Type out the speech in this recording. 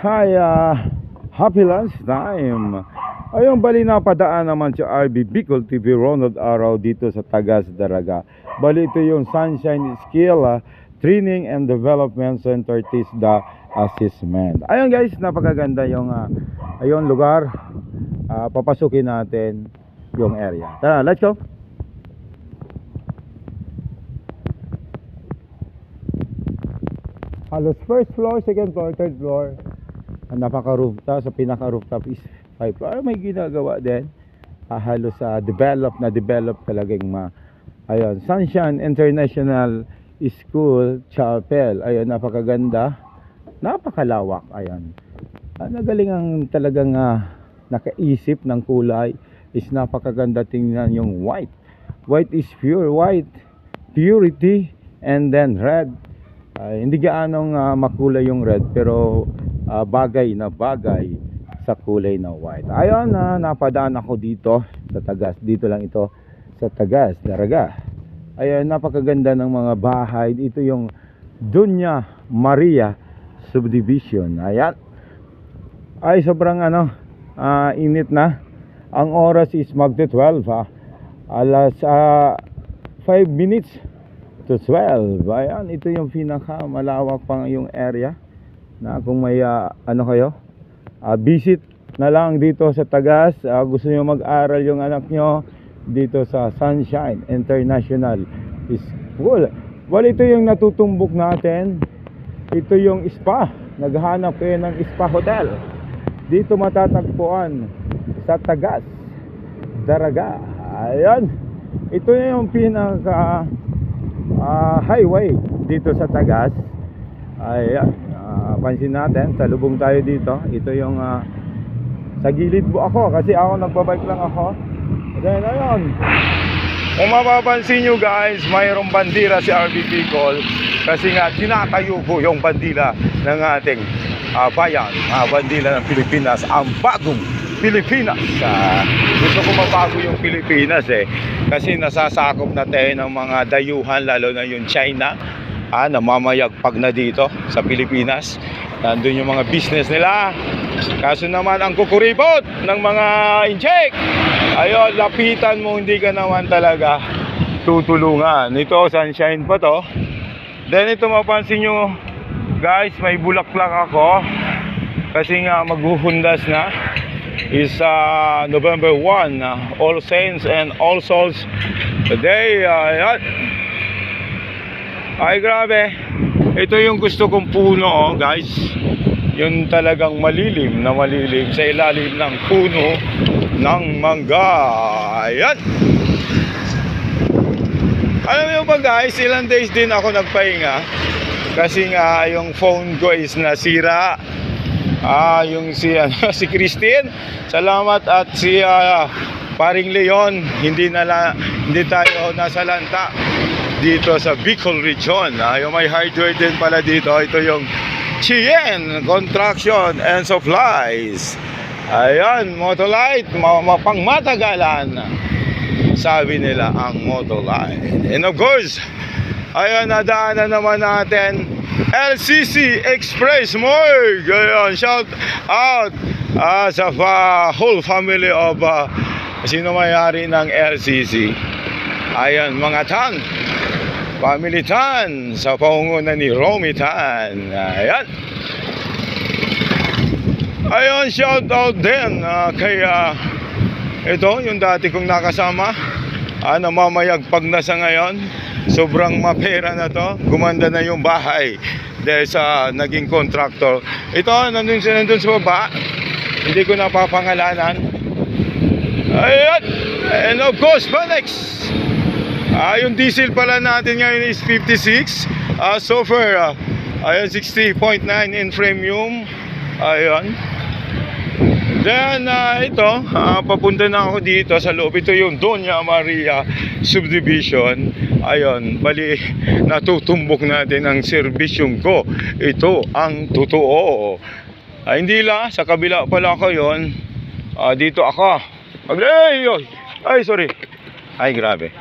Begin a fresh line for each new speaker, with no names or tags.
Hi, happy lunch time. Ayun, bali napadaan naman si RB Bicol TV Ronald Araw dito sa Tagas, Daraga. Bali ito yung Sunshine Skill Training and Development Center TISDA Assessment. Ayun guys, napakaganda yung ayun lugar. Papasukin natin yung area. Tara, let's go. Halos first floor, second floor, third floor. Ang napaka-rooftop, sa pinaka-rooftop is 5 floor. May ginagawa din. Halos develop talagang ayun, Sunshine International School Chapel. Ayun, napakaganda. Napakalawak. Ayun. Nagaling ang talagang nakaisip ng kulay. Is napakaganda tingnan yung white. White is pure white. Purity. And then red. Hindi gaanong makulay yung red, pero bagay na bagay sa kulay na white. Ayun, napadaan ako dito sa Tagas. Dito lang ito sa Tagas, Daraga. Ayun, napakaganda ng mga bahay. Ito yung Doña Maria Subdivision. Ayan. Ay, sobrang init na. Ang oras is magte-12 alas 5 minutes to 12. Ayan, ito yung pinaka malawak pang yung area na kung may kayo visit na lang dito sa Tagas, gusto nyo mag-aral yung anak nyo dito sa Sunshine International School. Well, ito yung natutumbok natin. Ito yung spa. Naghahanap kayo ng spa hotel. Dito matatagpuan sa Tagas, Daraga. Ayan, ito yung pinaka highway dito sa Tagas. Ayan, pansin natin, salubong tayo dito. Ito yung sa gilid po ako, kasi ako nagbabike lang ako. Then ayun, kung mapapansin nyo guys, mayroong bandila si RB Bicol, kasi nga tinatayo po yung bandila ng ating bayan, bandila ng Pilipinas, ang bagong Pilipinas. Gusto ko mabago yung Pilipinas kasi nasasakop na tayo ng mga dayuhan, lalo na yung China, namamayagpag na dito sa Pilipinas. Nandun yung mga business nila. Kaso naman ang kukuripot ng mga incheck, ayun, lapitan mo, hindi ka naman talaga tutulungan. Ito, sunshine pa to. Then ito, mapansin nyo guys, may bulaklak ako kasi nga maghuhundas na. Is November 1, All Saints and All Souls Day. Ayan. Ay, grabe. Ito yung gusto kong puno, guys. Yung talagang malilim na malilim sa ilalim ng puno ng mangga. Ayan. Alam mo ba guys, ilang days din ako nagpahinga kasi nga yung phone ko is nasira. Yung si Christine, salamat, at si Paring Leon, hindi tayo nasalanta dito sa Bicol region. Yung may hardware din pala dito. Ito yung Chien Construction and Supplies. Ayan, Motolite, pang matagalan, sabi nila ang Motolite. And of course, ayun, nadaanan naman natin LCC Express Morgue. Ayun, shout out sa whole family of sino may-ari ng LCC. Ayun, mga Tan, family Tan, sa pangungunan ni Romy Tan. Ayan. Ayun, shout out din kay ito, yung dati kong nakasama, namamayagpag na sa ngayon. Sobrang mapera na to. Gumanda na yung bahay dahil sa naging contractor. Ito, nandun sa baba. Hindi ko napapangalanan. Ayan. And of course, Banex. Yung diesel pala natin ngayon is 56. So far, ayun, 60.9 in premium. Ayun. Then ito, papunta na ako dito sa loob. Ito yung Doña Maria Subdivision. Ayun, bali natutumbok natin ang serbisyong ko. Ito ang totoo. Hindi lang, sa kabila pala ako yun. Dito ako. Ay, sorry. Ay, grabe.